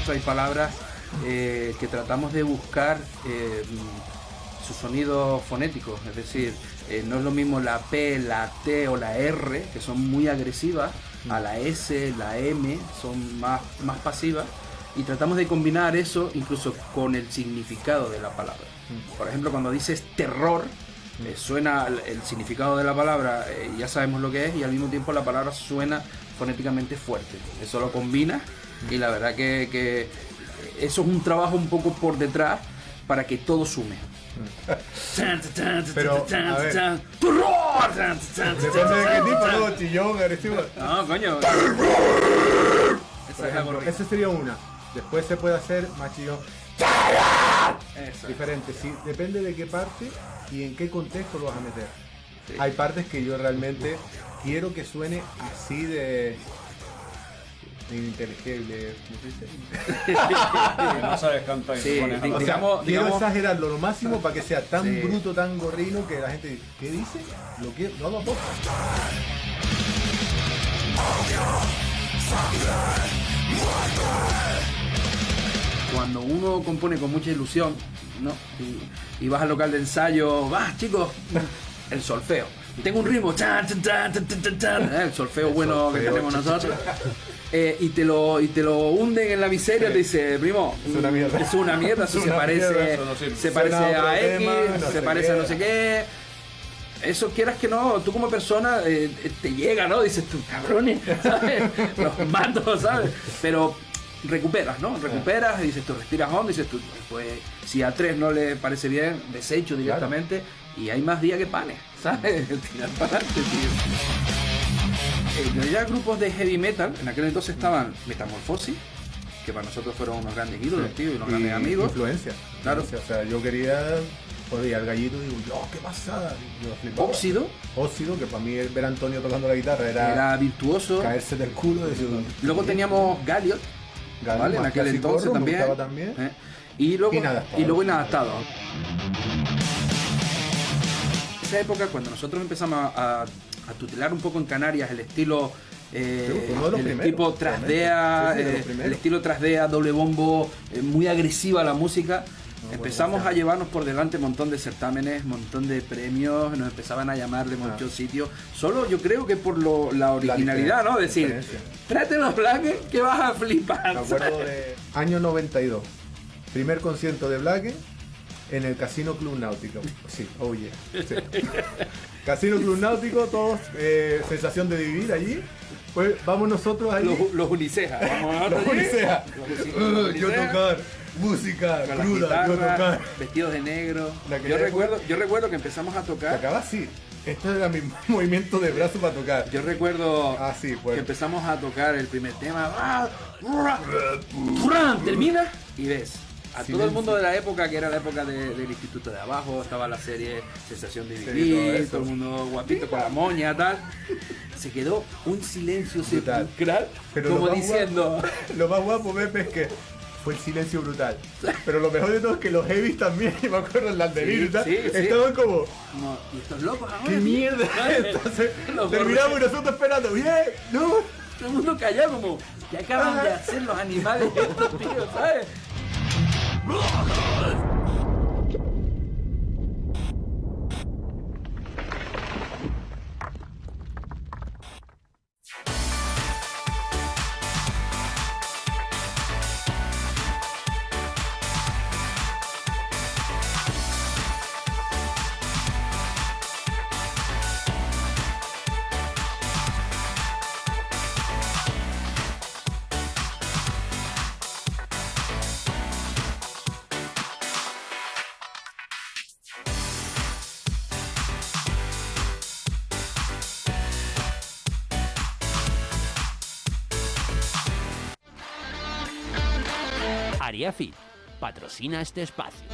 Hay palabras que tratamos de buscar su sonido fonético, es decir, no es lo mismo la P, la T o la R, que son muy agresivas, a la S, la M, son más pasivas, y tratamos de combinar eso incluso con el significado de la palabra. Por ejemplo, cuando dices terror, suena el significado de la palabra, ya sabemos lo que es, y al mismo tiempo la palabra suena fonéticamente fuerte. Eso lo combina y la verdad que eso es un trabajo un poco por detrás para que todo sume. Pero, a ver, depende de qué tipo, ¿no? Chillón, agresivo. No, coño. Esa sería una. Después se puede hacer más chillón. Diferente, sí, depende de qué parte y en qué contexto lo vas a meter. Sí. Hay partes que yo realmente quiero que suene así de ininteligible. No sabes cantar. Sí, quiero exagerarlo lo máximo para que sea tan bruto, tan gorrino que la gente dice, ¿qué dice? Lo hago a poco. Cuando uno compone con mucha ilusión, ¿no? Y vas al local de ensayo, vas chicos, el solfeo. Tengo un ritmo, el solfeo bueno que tenemos nosotros. Y te lo hunden en la miseria, te dice, primo, es una mierda, eso se parece a X, se parece a no sé qué. Eso quieras que no, tú como persona te llega, ¿no? Dices tú, cabrones, ¿sabes? Los mato, ¿sabes? Pero recuperas, ¿no? Recuperas y dices tú, respiras hondo, dices tú, pues si a 3 no le parece bien, desecho directamente, y hay más día que panes, ¿sabes? Tirar para adelante, tío. Ya grupos de heavy metal, en aquel entonces estaban Metamorfosis, que para nosotros fueron unos grandes ídolos, tío, y unos grandes amigos. Influencia. Claro. O sea, yo quería, podía al gallito y digo, ¡oh, qué pasada! Óxido, que para mí ver a Antonio tocando la guitarra era virtuoso. Caerse del culo. Luego teníamos Galliot, ¿vale? En aquel entonces también. Y luego Inadaptado. En esa época, cuando nosotros empezamos a tutelar un poco en Canarias el estilo tipo trasdea, el estilo trasdea, doble bombo, muy agresiva la música. Empezamos a llevarnos por delante un montón de certámenes, un montón de premios, nos empezaban a llamar de muchos sitios. Solo yo creo que por la originalidad, ¿no? Decir, tráete los Blackened que vas a flipar. Me acuerdo de año 92, primer concierto de Blackened en el Casino Club Náutico. Sí, oh yeah. Sí. Casino Club Náutico, todos, sensación de vivir allí. Pues vamos nosotros allí. Los unicejas. Los unicejas. Yo tocar música cruda, yo tocar. Vestidos de negro. Yo recuerdo que empezamos a tocar. Acaba así. Esto era mi movimiento de brazo para tocar. Yo recuerdo que empezamos a tocar el primer tema. Termina y ves a Sí, todo el sí. mundo de la época, que era la época del Instituto de Abajo, estaba la serie Sensación de Sí, Vivir, todo todo el mundo guapito con la moña, tal. Se quedó un silencio Brutal. sepulcral, Pero como lo más diciendo... guapo- lo más guapo, Pepe, es que fue el silencio brutal. Pero lo mejor de todo es que los heavies también, me acuerdo en la anterior y tal, sí, sí. estaban como, No, y estos locos ahora. ¿qué mierda? Entonces, Los terminamos gordos. nosotros esperando, bien, no. Todo el mundo callado como, ¿qué acaban de hacer los animales estos tíos, sabes? Ariafit patrocina este espacio.